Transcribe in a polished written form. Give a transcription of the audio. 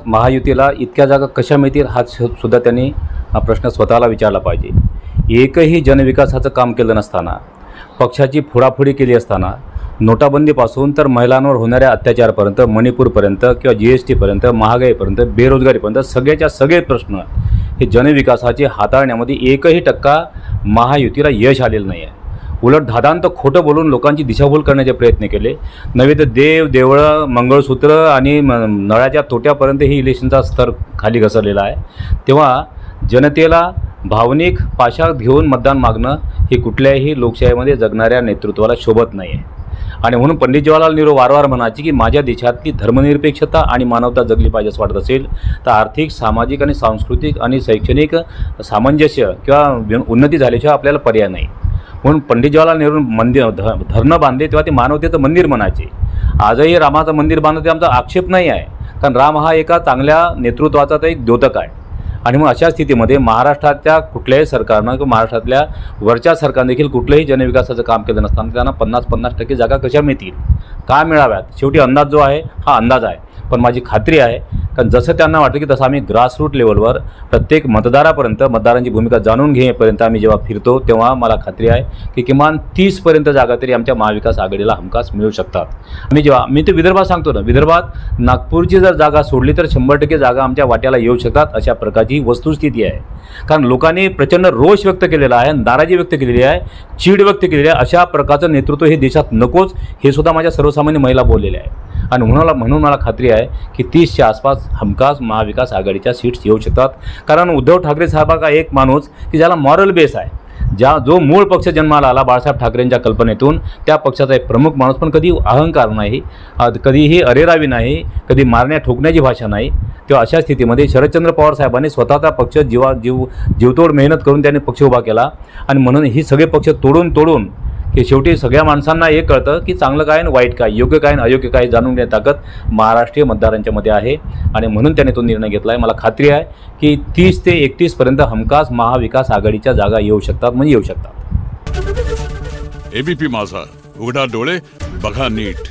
महायुतीला इतक्या जागा कशा मिळतील हा सुद्धा त्यांनी हा प्रश्न स्वतःला विचारला पाहिजे। एकही जनविकासाचं काम केलं नसताना, पक्षाची फोडाफोडी केली असताना, नोटाबंदीपासून तर महिलांवर होणाऱ्या अत्याचारापर्यंत, मणिपूरपर्यंत किंवा GSTपर्यंत, महागाईपर्यंत, बेरोजगारीपर्यंत सगळेच्या सगळे प्रश्न हे जनविकासाचे हाताळण्यामध्ये एकही टक्का महायुतीला यश आलेलं नाही आहे। उलट धादांत खोटं बोलून लोकांची दिशाभूल करण्याचे प्रयत्न केले। नव्हे तर देवळं, मंगळसूत्र आणि नळाच्या तोट्यापर्यंत ही इलेक्शनचा स्तर खाली घसरलेला आहे। तेव्हा जनतेला भावनिक पाशात घेऊन मतदान मागणं हे कुठल्याही लोकशाहीमध्ये जगणाऱ्या नेतृत्वाला शोभत नाही आहे। आणि म्हणून पंडित जवाहरलाल नेहरू वारंवार म्हणायचे की माझ्या देशातली धर्मनिरपेक्षता आणि मानवता जगली पाहिजे असं वाटत असेल तर आर्थिक, सामाजिक आणि सांस्कृतिक आणि शैक्षणिक सामंजस्य किंवा उन्नती झाल्याशिवाय आपल्याला पर्याय नाही। म्हणून पंडित जवाहरलाल नेहरू धरणं बांधले तेव्हा ते मानवतेचं मंदिर म्हणायचे। आजही रामाचं मंदिर बांधलं ते आमचा आक्षेप नाही आहे, कारण राम हा एका चांगल्या नेतृत्वाचा तर एक द्योतक आहे। आणि मग अशा स्थितीमध्ये महाराष्ट्राच्या कुठल्याही सरकारनं किंवा महाराष्ट्रातल्या वरच्या सरकारने देखील कुठलंही जनविकासाचं काम केलं नसताना त्यांना 50-50% जागा कशा मिळतील, का मिळाव्यात? शेवटी अंदाज जो आहे हा अंदाज आहे, पण माझी खात्री आहे कारण जसं त्यांना वाटतं की तसं आम्ही ग्रासरूट लेवलवर प्रत्येक मतदारापर्यंत मतदारांची भूमिका जाणून घेईपर्यंत आम्ही जेव्हा फिरतो तेव्हा मला खात्री आहे की किमान 30पर्यंत जागा तरी आमच्या महाविकास आघाडीला हमखास मिळू शकतात। मी तर विदर्भात सांगतो ना, विदर्भात नागपूरची जर जागा सोडली तर 100% जागा आमच्या वाट्याला येऊ शकतात अशा प्रकारची वस्तुस्थिती आहे। कारण लोकांनी प्रचंड रोष व्यक्त केलेला आहे, नाराजी व्यक्त केलेली आहे, चीड व्यक्त केलेली आहे। अशा प्रकारचं नेतृत्व हे देशात नकोच हे सुद्धा माझ्या सर्वसामान्य महिला बोललेल्या आहेत। आणि म्हणून मला खात्री आहे की 30च्या आसपास हमखास महाविकास आघाडीच्या सीट्स येऊ शकतात। कारण उद्धव ठाकरे साहेबाचा एक माणूस की ज्याला मॉरल बेस आहे, जो मूळ पक्ष जन्माला आला बाळासाहेब ठाकरेंच्या कल्पनेतून, त्या पक्षाचा एक प्रमुख माणूस, पण कधी अहंकार नाही, कधीही अरेरावी नाही, कधी मारण्या ठोकण्याची भाषा नाही। तेव्हा अशा स्थितीमध्ये शरदचंद्र पवार साहेबांनी स्वतःचा पक्ष जीवतोड मेहनत करून त्यांनी पक्ष उभा केला। आणि म्हणून ही सगळे पक्ष तोडून की शेवटी सगळ्या माणसांना हे कळतं की चांगलं काय आणि वाईट काय, योग्य काय आणि अयोग्य काय जाणून घेण्याची ताकद महाराष्ट्रीय मतदारांच्या मध्ये आहे। आणि म्हणून त्याने तो निर्णय घेतला आहे। मला खात्री आहे की 30 ते 31पर्यंत हमखास महाविकास आघाडीच्या जागा येऊ शकतात, म्हणजे येऊ शकतात। ABP माझा, उघडा डोळे बघा नीट।